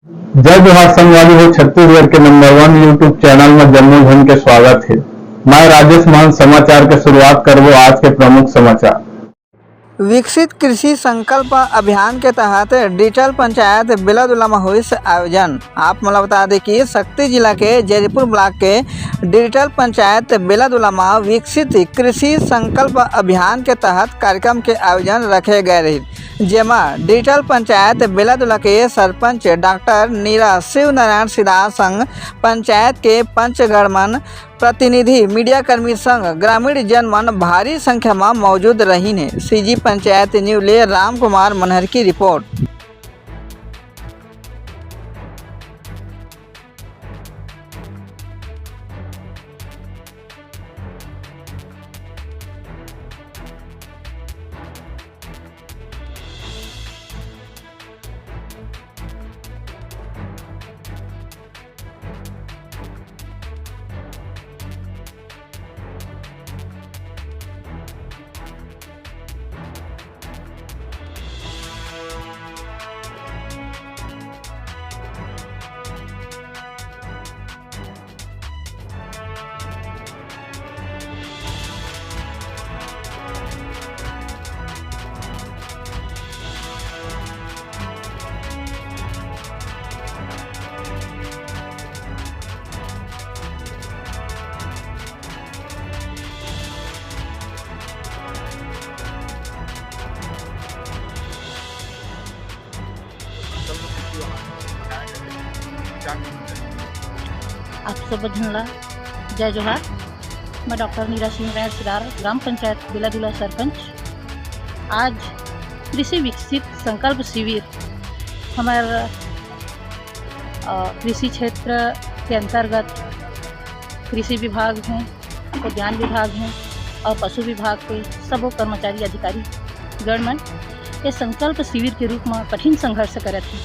जय जोहार संगवारी हो। छत्तीसगढ़ के नंबर 1 यूट्यूब चैनल में जम्मू झन के स्वागत है। मैं राजेश मान समाचार के शुरुआत करबो आज के प्रमुख समाचार। विकसित कृषि संकल्प अभियान के तहत डिजिटल पंचायत बेलादुला में हुई आयोजन। आप मोला बता दें कि शक्ति जिला के जयपुर ब्लॉक के डिजिटल पंचायत बेलादुला में विकसित कृषि संकल्प अभियान के तहत कार्यक्रम के आयोजन रखे गए रहे, जेमा डिजिटल पंचायत बेलादुला के सरपंच डॉक्टर नीरा शिव नारायण सिदार संग पंचायत के पंचगणमन प्रतिनिधि, मीडिया कर्मी संग ग्रामीण जनमन भारी संख्या में मौजूद रही ने। सीजी पंचायत न्यूज ले राम कुमार मनहर की रिपोर्ट। आप सब झनला जय जोहार। मैं डॉक्टर नीरा सिंह नारायण सिदार, ग्राम पंचायत बेलादुला सरपंच। आज कृषि विकसित संकल्प शिविर हमारे कृषि क्षेत्र के अंतर्गत कृषि विभाग हैं, उद्यान विभाग हैं और पशु विभाग के सबो कर्मचारी अधिकारी गणमन ये संकल्प शिविर के रूप में कठिन संघर्ष करत हैं।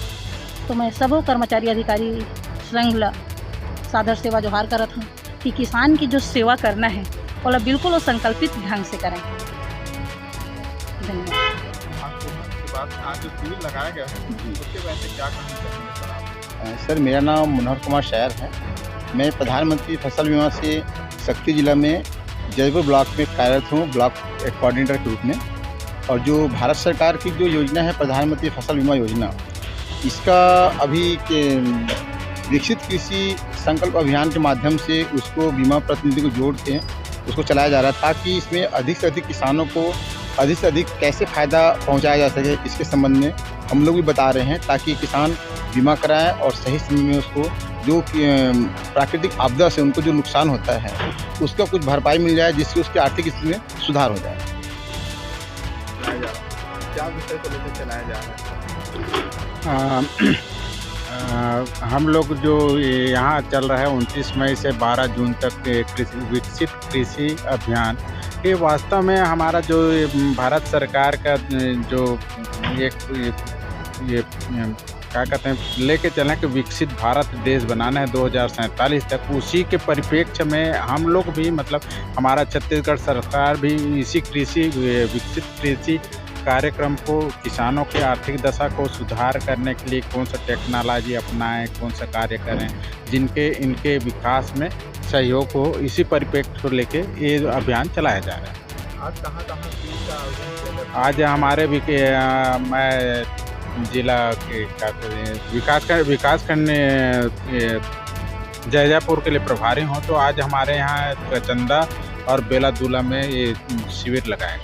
तो मैं सबो कर्मचारी अधिकारी संघ ला सादर सेवा जोहार करत हूँ कि किसान की जो सेवा करना है वो बिल्कुल वो संकल्पित ढंग से करें। धन्यवाद। सर, मेरा नाम मनोहर कुमार शायर है। मैं प्रधानमंत्री फसल बीमा से शक्ति जिला में जयपुर ब्लॉक में कार्यरत हूँ, ब्लॉक कोऑर्डिनेटर के रूप में। और जो भारत सरकार की जो योजना है प्रधानमंत्री फसल बीमा योजना, इसका अभी के विकसित कृषि संकल्प अभियान के माध्यम से उसको बीमा प्रतिनिधि को जोड़ के उसको चलाया जा रहा है, ताकि इसमें अधिक से अधिक किसानों को अधिक से अधिक कैसे फ़ायदा पहुंचाया जा सके, इसके संबंध में हम लोग भी बता रहे हैं, ताकि किसान बीमा कराएं और सही समय में उसको जो प्राकृतिक आपदा से उनको जो नुकसान होता है उसका कुछ भरपाई मिल जाए, जिससे उसकी आर्थिक स्थिति में सुधार हो जाए। क्या विषय को लेकर चलाया जा रहा है? हम लोग जो यहाँ चल रहा है 29 मई से 12 जून तक विकसित कृषि अभियान, ये वास्तव में हमारा जो भारत सरकार का जो ये क्या कहते हैं लेके चलें कि विकसित भारत देश बनाना है 2047 तक, उसी के परिप्रेक्ष्य में हम लोग भी मतलब हमारा छत्तीसगढ़ सरकार भी इसी कृषि विकसित कृषि कार्यक्रम को किसानों के आर्थिक दशा को सुधार करने के लिए कौन सा टेक्नोलॉजी अपनाएं, कौन सा कार्य करें जिनके इनके विकास में सहयोग हो, इसी परिप्रेक्ष्य को लेके ये अभियान चलाया जा रहा है। आज कहाँ का आयोजन? आज हमारे भी मैं जिला के विकास करने जयपुर के लिए प्रभारी हूँ, तो आज हमारे यहाँ चंदा और बेलादुला में ये शिविर लगाए।